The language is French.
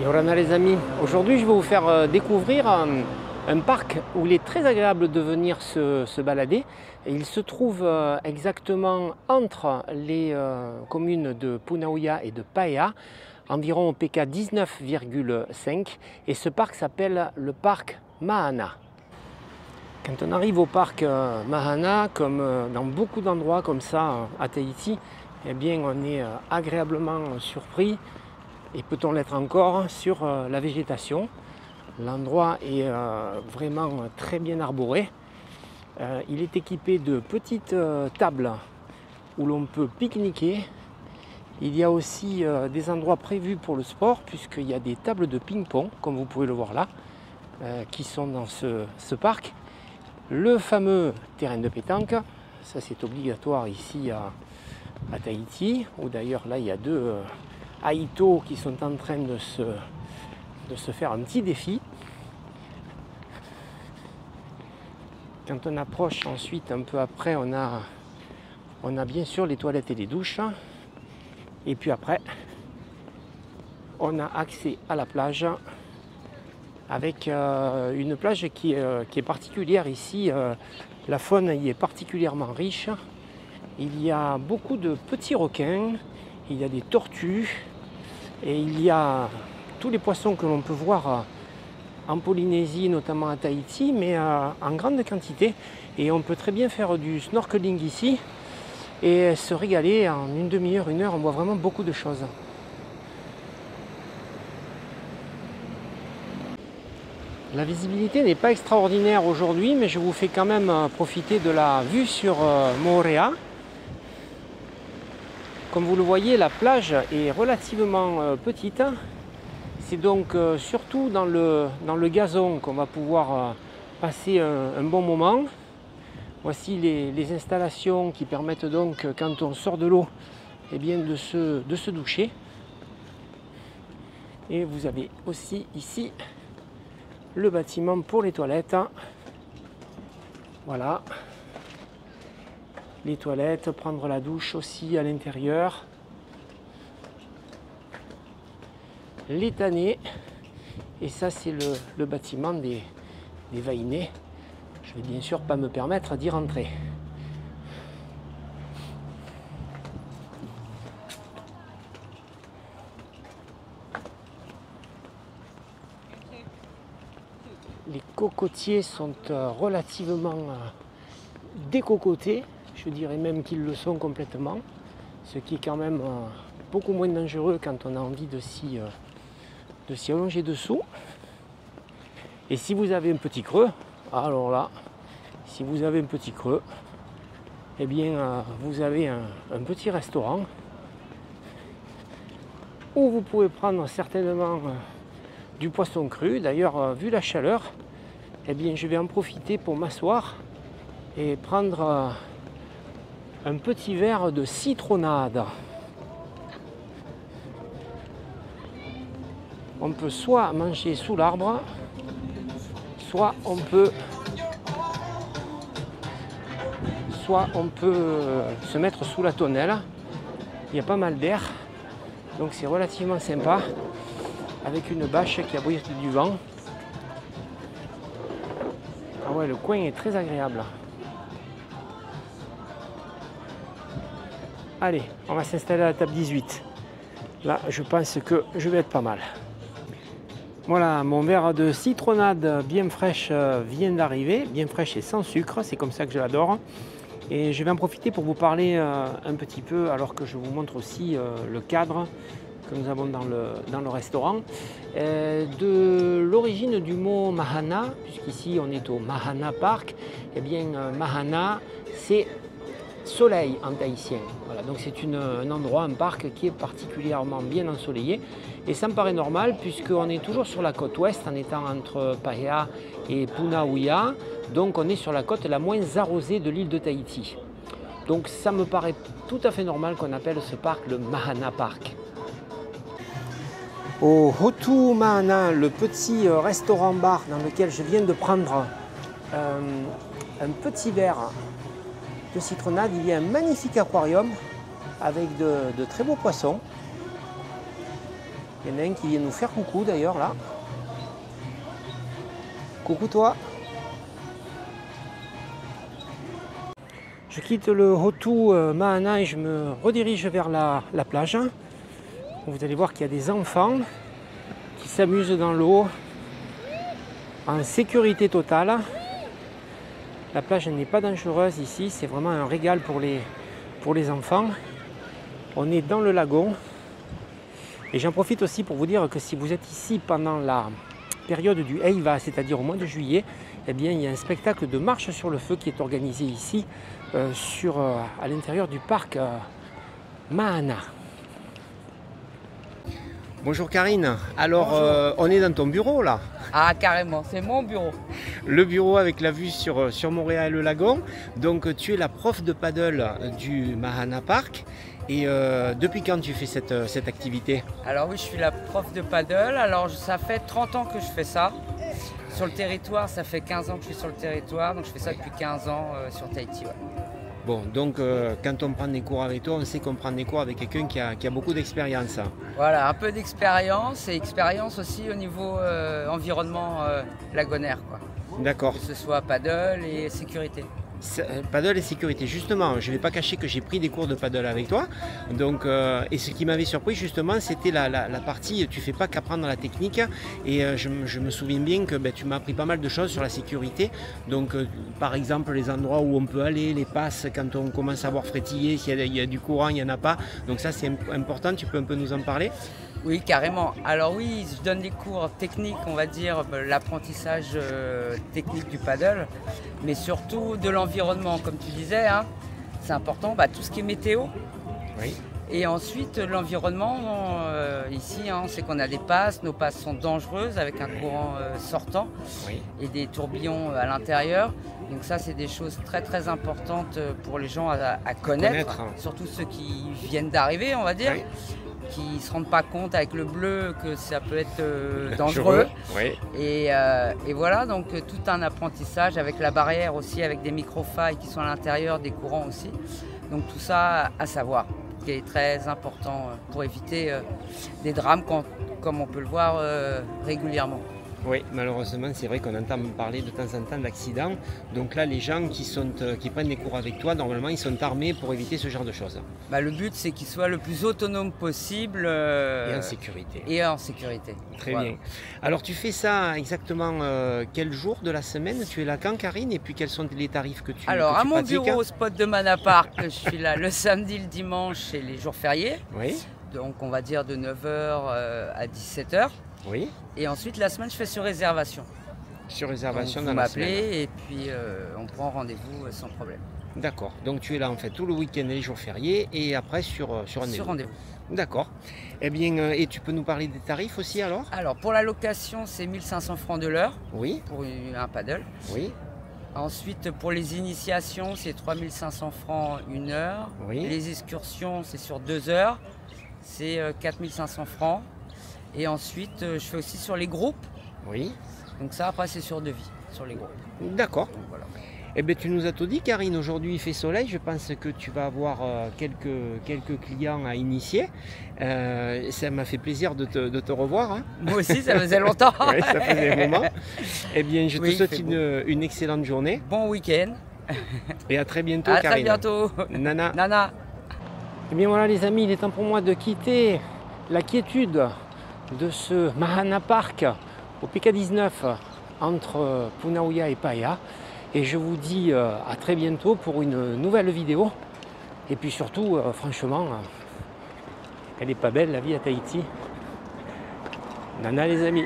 Yorana les amis, aujourd'hui je vais vous faire découvrir un parc où il est très agréable de venir se balader. Et il se trouve exactement entre les communes de Punavuya et de Paea, environ au PK 19,5, et ce parc s'appelle le parc Mahana. Quand on arrive au parc Mahana, comme dans beaucoup d'endroits comme ça à Tahiti, eh bien on est agréablement surpris. Et peut-on l'être encore sur la végétation. L'endroit est vraiment très bien arboré. Il est équipé de petites tables où l'on peut pique-niquer. Il y a aussi des endroits prévus pour le sport, puisqu'il y a des tables de ping-pong, comme vous pouvez le voir là, qui sont dans ce parc. Le fameux terrain de pétanque, ça c'est obligatoire ici à Tahiti, où d'ailleurs là il y a deux Aito qui sont en train de se faire un petit défi. Quand on approche ensuite, un peu après, on a bien sûr les toilettes et les douches. Et puis après, on a accès à la plage avec une plage qui est particulière ici. La faune y est particulièrement riche. Il y a beaucoup de petits requins, il y a des tortues, et il y a tous les poissons que l'on peut voir en Polynésie, notamment à Tahiti, mais en grande quantité. Et on peut très bien faire du snorkeling ici et se régaler en une demi-heure, une heure. On voit vraiment beaucoup de choses. La visibilité n'est pas extraordinaire aujourd'hui, mais je vous fais quand même profiter de la vue sur Moorea. Comme vous le voyez, la plage est relativement petite. C'est donc surtout dans le gazon qu'on va pouvoir passer un bon moment. Voici les installations qui permettent donc, quand on sort de l'eau, eh bien de se doucher. Et vous avez aussi ici le bâtiment pour les toilettes. Voilà. Les toilettes, prendre la douche aussi à l'intérieur. Les tannées. Et ça, c'est le bâtiment des vainés. Je vais bien sûr pas me permettre d'y rentrer. Les cocotiers sont relativement décocotés. Je dirais même qu'ils le sont complètement, ce qui est quand même beaucoup moins dangereux quand on a envie de s'y allonger dessous. Et si vous avez un petit creux, alors là, si vous avez un petit creux, eh bien vous avez un petit restaurant où vous pouvez prendre certainement du poisson cru. D'ailleurs, vu la chaleur, eh bien je vais en profiter pour m'asseoir et prendre un petit verre de citronnade. On peut soit manger sous l'arbre, soit on peut se mettre sous la tonnelle. Il y a pas mal d'air, donc c'est relativement sympa, avec une bâche qui abrite du vent. Ah ouais, le coin est très agréable. Allez, on va s'installer à la table 18. Là, je pense que je vais être pas mal. Voilà, mon verre de citronnade bien fraîche vient d'arriver, bien fraîche et sans sucre, c'est comme ça que je l'adore. Et je vais en profiter pour vous parler un petit peu, alors que je vous montre aussi le cadre que nous avons dans le restaurant, de l'origine du mot Mahana, puisqu'ici on est au Mahana Park. Eh bien, Mahana, c'est soleil en tahitien. Voilà, donc c'est un endroit, un parc qui est particulièrement bien ensoleillé. Et ça me paraît normal puisqu'on est toujours sur la côte ouest en étant entre Paea et Punavuya. Donc on est sur la côte la moins arrosée de l'île de Tahiti. Donc ça me paraît tout à fait normal qu'on appelle ce parc le Mahana Park. Au Hotu Mahana, le petit restaurant-bar dans lequel je viens de prendre un petit verre de citronnade, il y a un magnifique aquarium avec de très beaux poissons. Il y en a un qui vient nous faire coucou d'ailleurs là. Coucou toi. Je quitte le Hotu Mahana et je me redirige vers la plage. Vous allez voir qu'il y a des enfants qui s'amusent dans l'eau en sécurité totale. La plage n'est pas dangereuse ici, c'est vraiment un régal pour les enfants. On est dans le lagon. Et j'en profite aussi pour vous dire que si vous êtes ici pendant la période du Heiva, c'est-à-dire au mois de juillet, eh bien, il y a un spectacle de marche sur le feu qui est organisé ici, à l'intérieur du parc Mahana. Bonjour Karine, alors bonjour. On est dans ton bureau là. Ah carrément, c'est mon bureau. Le bureau avec la vue sur Montréal et le lagon. Donc tu es la prof de paddle du Mahana Park. Et depuis quand tu fais cette activité? Alors oui, je suis la prof de paddle. Alors ça fait 30 ans que je fais ça. Sur le territoire, ça fait 15 ans que je suis sur le territoire. Donc je fais ça depuis 15 ans sur Tahiti. Ouais. Bon, donc quand on prend des cours avec toi, on sait qu'on prend des cours avec quelqu'un qui a beaucoup d'expérience. Voilà, un peu d'expérience et expérience aussi au niveau environnement lagonaire. D'accord. Que ce soit paddle et sécurité. Paddle et sécurité, justement, je ne vais pas cacher que j'ai pris des cours de paddle avec toi. Donc, et ce qui m'avait surpris justement, c'était la partie, tu ne fais pas qu'apprendre la technique. Et je me souviens bien que tu m'as appris pas mal de choses sur la sécurité. Donc par exemple, les endroits où on peut aller, les passes, quand on commence à voir frétiller, s'il y a du courant, il n'y en a pas. Donc ça c'est important, tu peux un peu nous en parler? Oui, carrément. Alors oui, je donne des cours techniques, on va dire, l'apprentissage technique du paddle, mais surtout de l'environnement, comme tu disais, hein, c'est important, tout ce qui est météo. Oui. Et ensuite, l'environnement, ici, on sait qu'on a des passes, nos passes sont dangereuses avec un courant sortant et des tourbillons à l'intérieur. Donc ça, c'est des choses très très importantes pour les gens à connaître, surtout ceux qui viennent d'arriver, on va dire. Oui. Qui ne se rendent pas compte avec le bleu que ça peut être dangereux. Oui. Et voilà, donc tout un apprentissage avec la barrière aussi, avec des micro-failles qui sont à l'intérieur, des courants aussi. Donc tout ça à savoir, qui est très important pour éviter des drames comme on peut le voir régulièrement. Oui, malheureusement, c'est vrai qu'on entend parler de temps en temps d'accidents. Donc là, les gens qui prennent des cours avec toi, normalement, ils sont armés pour éviter ce genre de choses. Le but, c'est qu'ils soient le plus autonomes possible. Et en sécurité. Et en sécurité. Très bien. Alors, tu fais ça exactement quel jour de la semaine? Tu es là quand, Karine? Et puis, quels sont les tarifs que tu pratiques? Alors, à mon bureau au spot de Mahana Park, je suis là le samedi, le dimanche et les jours fériés. Oui. Donc, on va dire de 9h à 17h. Oui. Et ensuite, la semaine, je fais sur réservation. Sur réservation. Donc, dans la semaine. Vous m'appelez et puis on prend rendez-vous sans problème. D'accord. Donc tu es là en fait tout le week-end et les jours fériés et après sur rendez-vous. Sur rendez-vous. D'accord. Eh bien, et tu peux nous parler des tarifs aussi alors? Alors pour la location, c'est 1500 francs de l'heure. Oui. Pour un paddle. Oui. Ensuite, pour les initiations, c'est 3500 francs une heure. Oui. Les excursions, c'est sur 2 heures. C'est 4500 francs. Et ensuite, je fais aussi sur les groupes. Oui. Donc ça, après, c'est sur devis, sur les groupes. D'accord. Voilà. Eh bien, tu nous as tout dit, Karine. Aujourd'hui, il fait soleil. Je pense que tu vas avoir quelques clients à initier. Ça m'a fait plaisir de te revoir. Hein. Moi aussi, ça faisait longtemps. Oui, ça faisait un moment. Eh bien, je te souhaite une excellente journée. Bon week-end. Et à très bientôt, Karine. À très bientôt. Nana. Nana. Eh bien, voilà, les amis, il est temps pour moi de quitter la quiétude de ce Mahana Park au PK19 entre Punauia et Paia. Et je vous dis à très bientôt pour une nouvelle vidéo. Et puis surtout, franchement, elle est pas belle la vie à Tahiti. Nana les amis.